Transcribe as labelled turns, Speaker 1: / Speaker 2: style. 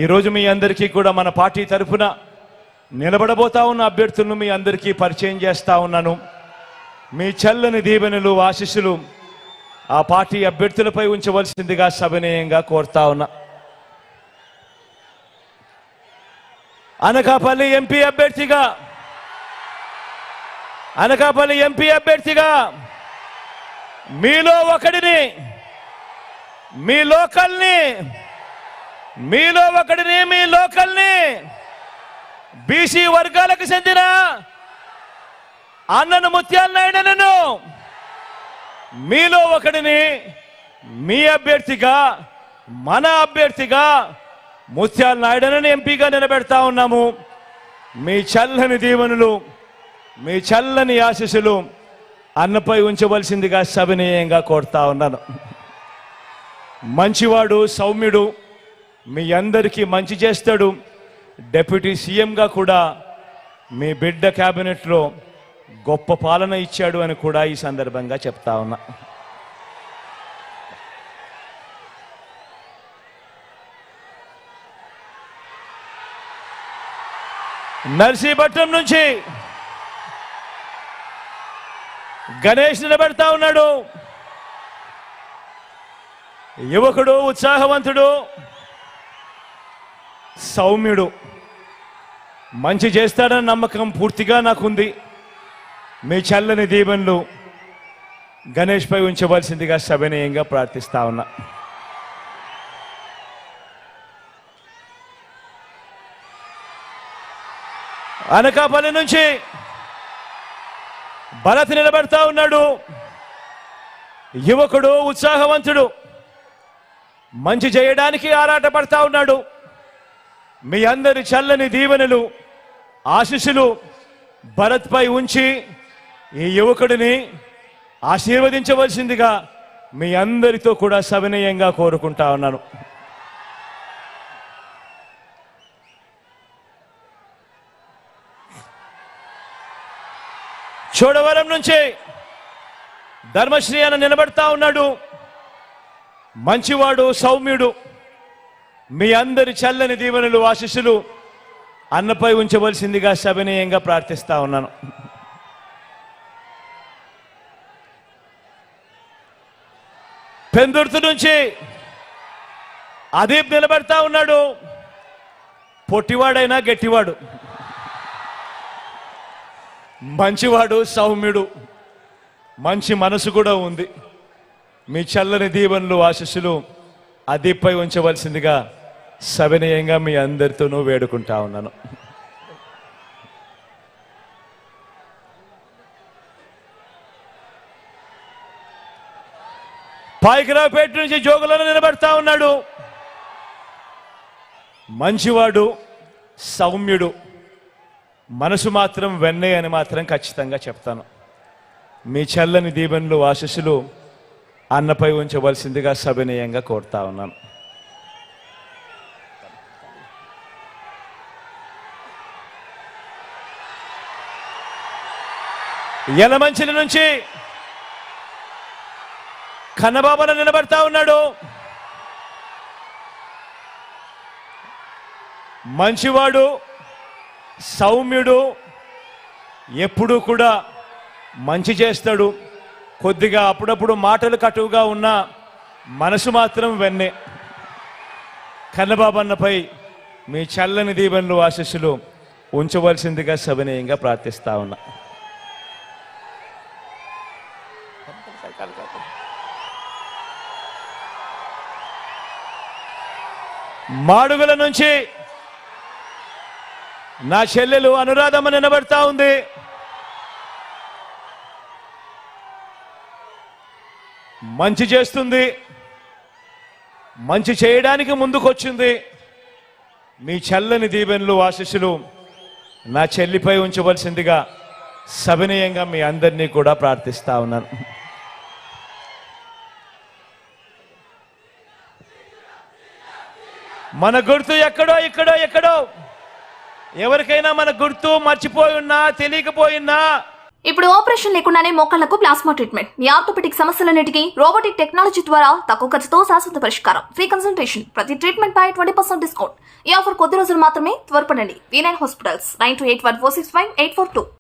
Speaker 1: ఈరోజు మీ అందరికీ కూడా మన పార్టీ తరఫున నిలబడబోతా ఉన్న అభ్యర్థులను మీ అందరికీ పరిచయం చేస్తా ఉన్నాను. మీ చల్లని దీవెనలు ఆశీస్సులు ఆ పార్టీ అభ్యర్థులపై ఉంచవలసిందిగా సవినయంగా కోరుతా ఉన్నా. అనకాపల్లి ఎంపీ అభ్యర్థిగా మీలో ఒకడిని, మీ లోకల్ని బీసీ వర్గాలకు చెందిన అన్నను ముత్యాల నాయుడును మీలో ఒకడిని మీ అభ్యర్థిగా, మన అభ్యర్థిగా ముత్యాల నాయుడును ఎంపీగా నిలబెడతా ఉన్నాము. మీ చల్లని దీవెనలు, మీ చల్లని ఆశీస్సులు అన్నపై ఉంచవలసిందిగా సవినయంగా కోరుతా ఉన్నాను. మంచివాడు, సౌమ్యుడు, మీ అందరికీ మంచి చేస్తాడు. డిప్యూటీ సీఎంగా కూడా మీ బిడ్డ క్యాబినెట్లో గొప్ప పాలన ఇచ్చాడు అని కూడా ఈ సందర్భంగా చెప్తా ఉన్నా. నర్సీపట్నం నుంచి గణేష్ నిలబెడతా ఉన్నాడు. యువకుడు, ఉత్సాహవంతుడు, సౌమ్యుడు, మంచి చేస్తాడన్న నమ్మకం పూర్తిగా నాకుంది. మీ చల్లని దీవెనలు గణేష్ పై ఉంచవలసిందిగా సవినయంగా ప్రార్థిస్తా ఉన్నా. అనకాపల్లి నుంచి భరత్ నిలబెడతా ఉన్నాడు. యువకుడు, ఉత్సాహవంతుడు, మంచి చేయడానికి ఆరాటపడతా ఉన్నాడు. మీ అందరి చల్లని దీవెనలు ఆశీస్సులు భరత్ పై ఉంచి ఈ యువకుడిని ఆశీర్వదించవలసిందిగా మీ అందరితో కూడా సవినయంగా కోరుకుంటా ఉన్నాను. చోడవరం నుంచి ధర్మశ్రీ అన్న నిలబడతా ఉన్నాడు. మంచివాడు, సౌమ్యుడు, మీ అందరి చల్లని దీవెనలు ఆశీస్సులు అన్నపై ఉంచవలసిందిగా సవినయంగా ప్రార్థిస్తా ఉన్నాను. పెందుర్తి నుంచి అదీప్ నిలబడతా ఉన్నాడు. పొట్టివాడైనా గట్టివాడు, మంచివాడు, సౌమ్యుడు, మంచి మనసు కూడా ఉంది. మీ చల్లని దీవెనలు ఆశీస్సులు అదీప్పై ఉంచవలసిందిగా సవినయంగా మీ అందరితోనూ వేడుకుంటా ఉన్నాను. పాయికరావుపేట నుంచి జోగులను నిలబడతా ఉన్నాడు. మంచివాడు, సౌమ్యుడు, మనసు మాత్రం వెన్నే అని మాత్రం ఖచ్చితంగా చెప్తాను. మీ చల్లని దీవెనలు ఆశీస్సులు అన్నపై ఉంచవలసిందిగా సవినయంగా కోరుతా ఉన్నాను. యలమంచిలి నుంచి కన్నబాబన నిలబడతా ఉన్నాడు. మంచివాడు, సౌమ్యుడు, ఎప్పుడూ కూడా మంచి చేస్తాడు. కొద్దిగా అప్పుడప్పుడు మాటలు కటువుగా ఉన్న మనసు మాత్రం వెన్నే. కన్నబాబన్నపై మీ చల్లని దీవెనలు ఆశీస్సులు ఉంచవలసిందిగా సవినయంగా ప్రార్థిస్తా ఉన్నా. మాడుగుల నుంచి నా చెల్లెలు అనురాధమ్మ నిలబడతా ఉంది. మంచి చేస్తుంది, మంచి చేయడానికి ముందుకొచ్చింది. మీ చల్లని దీవెనలు ఆశీస్సులు నా చెల్లిపై ఉంచవలసిందిగా సవినయంగా మీ అందరినీ కూడా ప్రార్థిస్తా ఉన్నాను. మన గుర్తు ఎక్కడో ఎవరికైనా మన గుర్తు మర్చిపోయి ఉన్నా, తెలియకపోయినా
Speaker 2: ఇప్పుడు ఆపరేషన్ లేకుండానే మోకాళ్లకు ప్లాస్మా ట్రీట్మెంట్. మీ ఆర్థోపెడిక్ సమస్యలన్నిటికీ రోబోటిక్ టెక్నాలజీ ద్వారా తక్కువ ఖర్చుతో శాశ్వత పరిష్కారం. Free consultation. ప్రతి ట్రీట్మెంట్ పై 20% డిస్కౌంట్. ఈ ఆఫర్ కొద్ది రోజులు మాత్రమే. త్వరపడండి. V9 hospitals 9281465842.